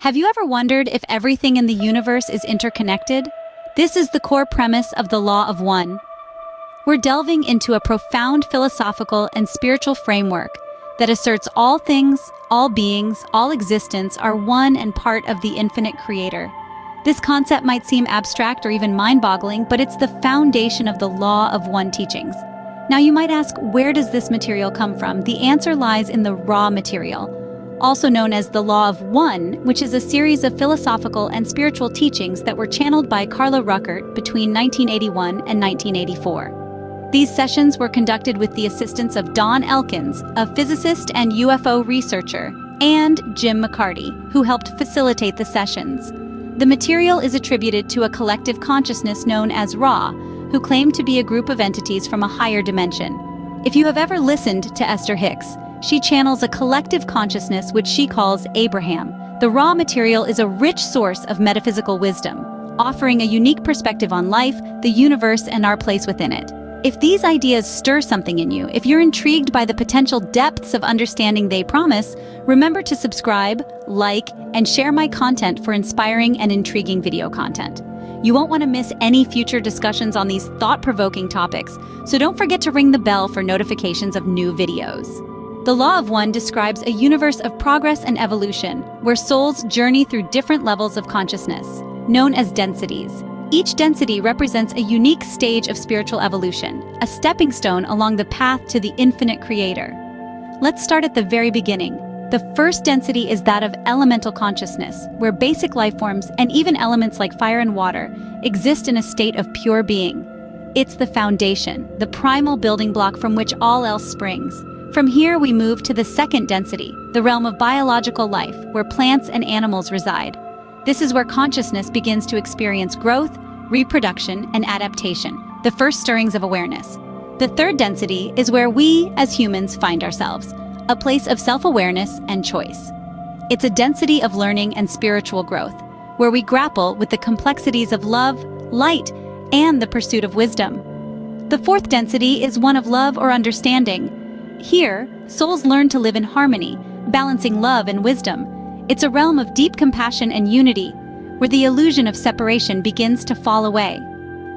Have you ever wondered if everything in the universe is interconnected? This is the core premise of the Law of One. We're delving into a profound philosophical and spiritual framework that asserts all things, all beings, all existence are one and part of the infinite creator. This concept might seem abstract or even mind-boggling, but it's the foundation of the Law of One teachings. Now you might ask, where does this material come from? The answer lies in the raw material, also known as the Law of One, which is a series of philosophical and spiritual teachings that were channeled by Carla Ruckert between 1981 and 1984. These sessions were conducted with the assistance of Don Elkins, a physicist and UFO researcher, and Jim McCarty, who helped facilitate the sessions. The material is attributed to a collective consciousness known as Ra, who claim to be a group of entities from a higher dimension. If you have ever listened to Esther Hicks, she channels a collective consciousness which she calls Abraham. The raw material is a rich source of metaphysical wisdom, offering a unique perspective on life, the universe, and our place within it. If these ideas stir something in you, if you're intrigued by the potential depths of understanding they promise, remember to subscribe, like, and share my content for inspiring and intriguing video content. You won't want to miss any future discussions on these thought-provoking topics, so don't forget to ring the bell for notifications of new videos. The Law of One describes a universe of progress and evolution, where souls journey through different levels of consciousness, known as densities. Each density represents a unique stage of spiritual evolution, a stepping stone along the path to the infinite creator. Let's start at the very beginning. The first density is that of elemental consciousness, where basic life forms and even elements like fire and water exist in a state of pure being. It's the foundation, the primal building block from which all else springs. From here we move to the second density, the realm of biological life, where plants and animals reside. This is where consciousness begins to experience growth, reproduction, and adaptation, the first stirrings of awareness. The third density is where we, as humans, find ourselves, a place of self-awareness and choice. It's a density of learning and spiritual growth, where we grapple with the complexities of love, light, and the pursuit of wisdom. The fourth density is one of love or understanding. Here, souls learn to live in harmony, balancing love and wisdom. It's a realm of deep compassion and unity, where the illusion of separation begins to fall away.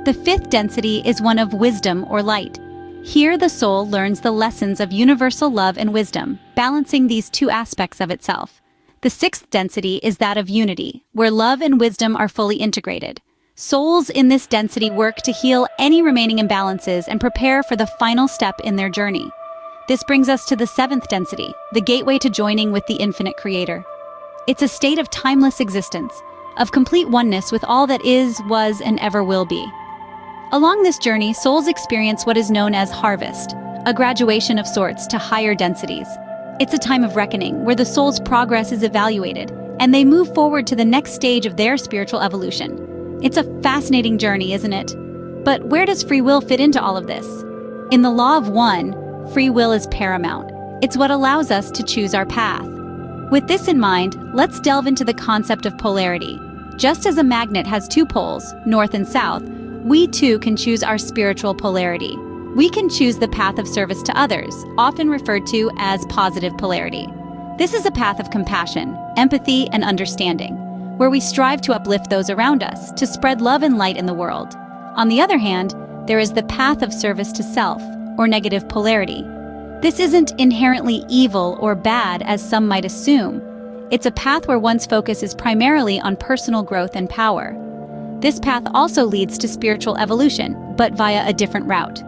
The fifth density is one of wisdom or light. Here the soul learns the lessons of universal love and wisdom, balancing these two aspects of itself. The sixth density is that of unity, where love and wisdom are fully integrated. Souls in this density work to heal any remaining imbalances and prepare for the final step in their journey. This brings us to the seventh density, the gateway to joining with the infinite creator. It's a state of timeless existence, of complete oneness with all that is, was, and ever will be. Along this journey, souls experience what is known as harvest, a graduation of sorts to higher densities. It's a time of reckoning, where the soul's progress is evaluated, and they move forward to the next stage of their spiritual evolution. It's a fascinating journey, isn't it? But where does free will fit into all of this? In the Law of One, free will is paramount. It's what allows us to choose our path. With this in mind, let's delve into the concept of polarity. Just as a magnet has two poles, north and south, we too can choose our spiritual polarity. We can choose the path of service to others, often referred to as positive polarity. This is a path of compassion, empathy, and understanding, where we strive to uplift those around us, to spread love and light in the world. On the other hand, there is the path of service to self, or negative polarity. This isn't inherently evil or bad as some might assume. It's a path where one's focus is primarily on personal growth and power. This path also leads to spiritual evolution, but via a different route.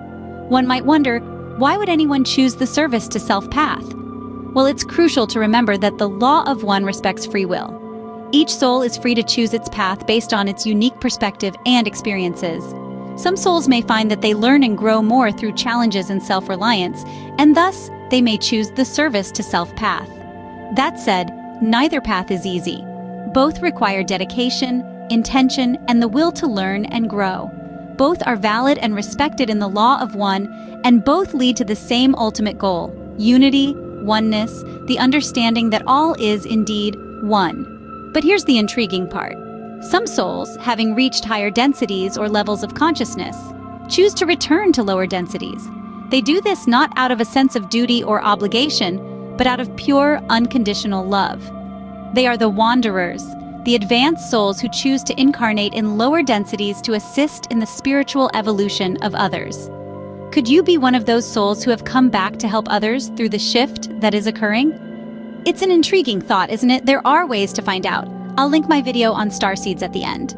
One might wonder, why would anyone choose the service to self path? Well, it's crucial to remember that the Law of One respects free will. Each soul is free to choose its path based on its unique perspective and experiences. Some souls may find that they learn and grow more through challenges and self-reliance, and thus they may choose the service to self path. That said, neither path is easy. Both require dedication, intention, and the will to learn and grow. Both are valid and respected in the Law of One, and both lead to the same ultimate goal: unity, oneness, the understanding that all is indeed one. But here's the intriguing part. Some souls, having reached higher densities or levels of consciousness, choose to return to lower densities. They do this not out of a sense of duty or obligation, but out of pure, unconditional love. They are the wanderers, the advanced souls who choose to incarnate in lower densities to assist in the spiritual evolution of others. Could you be one of those souls who have come back to help others through the shift that is occurring? It's an intriguing thought, isn't it? There are ways to find out. I'll link my video on starseeds at the end.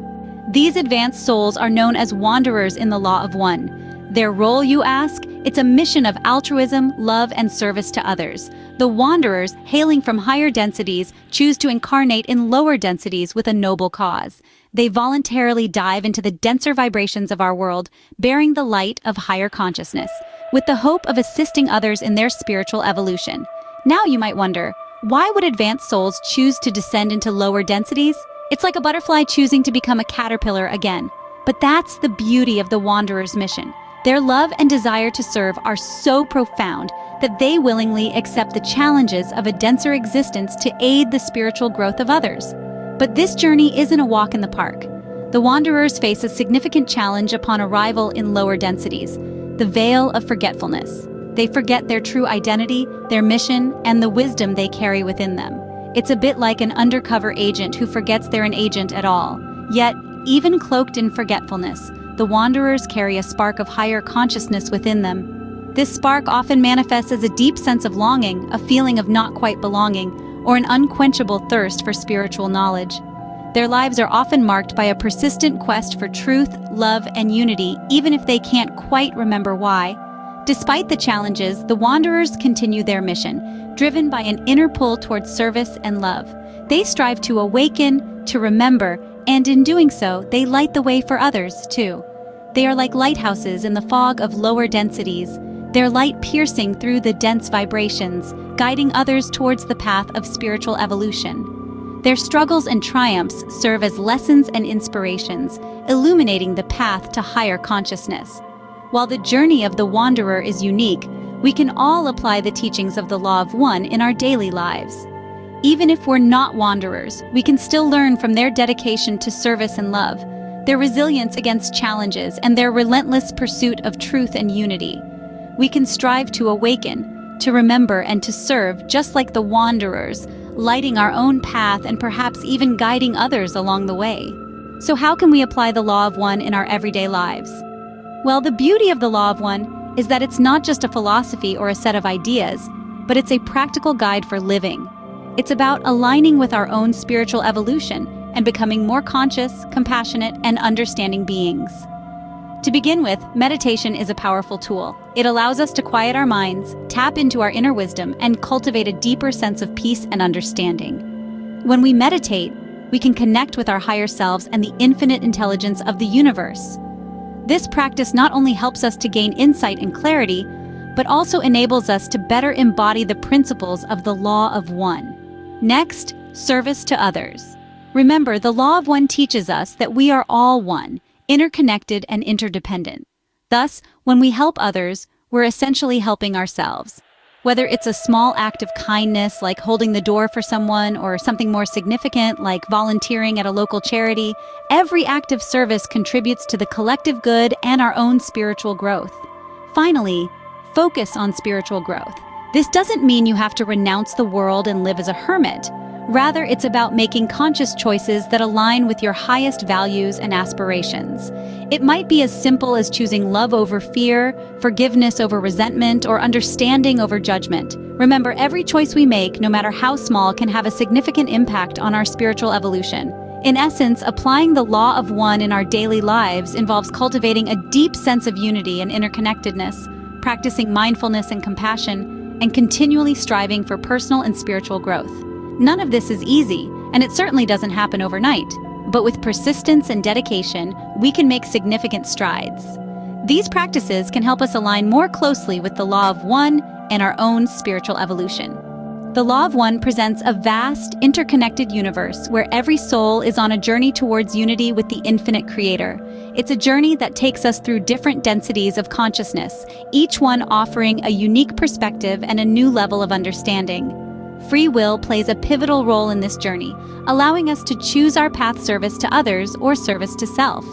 These advanced souls are known as wanderers in the Law of One. Their role, you ask? It's a mission of altruism, love, and service to others. The wanderers, hailing from higher densities, choose to incarnate in lower densities with a noble cause. They voluntarily dive into the denser vibrations of our world, bearing the light of higher consciousness, with the hope of assisting others in their spiritual evolution. Now you might wonder, why would advanced souls choose to descend into lower densities? It's like a butterfly choosing to become a caterpillar again. But that's the beauty of the wanderer's mission. Their love and desire to serve are so profound that they willingly accept the challenges of a denser existence to aid the spiritual growth of others. But this journey isn't a walk in the park. The wanderers face a significant challenge upon arrival in lower densities, the veil of forgetfulness. They forget their true identity, their mission, and the wisdom they carry within them. It's a bit like an undercover agent who forgets they're an agent at all. Yet, even cloaked in forgetfulness, the wanderers carry a spark of higher consciousness within them. This spark often manifests as a deep sense of longing, a feeling of not quite belonging, or an unquenchable thirst for spiritual knowledge. Their lives are often marked by a persistent quest for truth, love, and unity, even if they can't quite remember why. Despite the challenges, the wanderers continue their mission, driven by an inner pull towards service and love. They strive to awaken, to remember, and in doing so, they light the way for others, too. They are like lighthouses in the fog of lower densities, their light piercing through the dense vibrations, guiding others towards the path of spiritual evolution. Their struggles and triumphs serve as lessons and inspirations, illuminating the path to higher consciousness. While the journey of the wanderer is unique, we can all apply the teachings of the Law of One in our daily lives. Even if we're not wanderers, we can still learn from their dedication to service and love, their resilience against challenges, and their relentless pursuit of truth and unity. We can strive to awaken, to remember, and to serve just like the wanderers, lighting our own path and perhaps even guiding others along the way. So how can we apply the Law of One in our everyday lives? Well, the beauty of the Law of One is that it's not just a philosophy or a set of ideas, but it's a practical guide for living. It's about aligning with our own spiritual evolution and becoming more conscious, compassionate, and understanding beings. To begin with, meditation is a powerful tool. It allows us to quiet our minds, tap into our inner wisdom, and cultivate a deeper sense of peace and understanding. When we meditate, we can connect with our higher selves and the infinite intelligence of the universe. This practice not only helps us to gain insight and clarity, but also enables us to better embody the principles of the Law of One. Next, service to others. Remember, the Law of One teaches us that we are all one, interconnected and interdependent. Thus, when we help others, we're essentially helping ourselves. Whether it's a small act of kindness, like holding the door for someone, or something more significant, like volunteering at a local charity, every act of service contributes to the collective good and our own spiritual growth. Finally, focus on spiritual growth. This doesn't mean you have to renounce the world and live as a hermit. Rather, it's about making conscious choices that align with your highest values and aspirations. It might be as simple as choosing love over fear, forgiveness over resentment, or understanding over judgment. Remember, every choice we make, no matter how small, can have a significant impact on our spiritual evolution. In essence, applying the Law of One in our daily lives involves cultivating a deep sense of unity and interconnectedness, practicing mindfulness and compassion, and continually striving for personal and spiritual growth. None of this is easy, and it certainly doesn't happen overnight. But with persistence and dedication, we can make significant strides. These practices can help us align more closely with the Law of One and our own spiritual evolution. The Law of One presents a vast, interconnected universe where every soul is on a journey towards unity with the infinite Creator. It's a journey that takes us through different densities of consciousness, each one offering a unique perspective and a new level of understanding. Free will plays a pivotal role in this journey, allowing us to choose our path: service to others or service to self.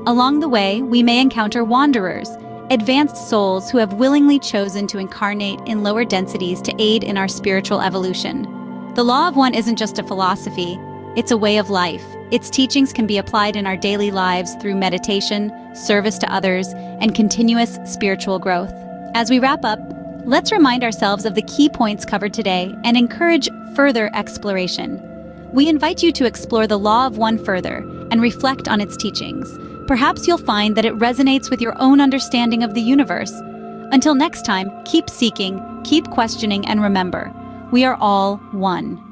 Along the way, we may encounter wanderers, advanced souls who have willingly chosen to incarnate in lower densities to aid in our spiritual evolution. The Law of One isn't just a philosophy, it's a way of life. Its teachings can be applied in our daily lives through meditation, service to others, and continuous spiritual growth. As we wrap up, let's remind ourselves of the key points covered today and encourage further exploration. We invite you to explore the Law of One further and reflect on its teachings. Perhaps you'll find that it resonates with your own understanding of the universe. Until next time, keep seeking, keep questioning, and remember, we are all one.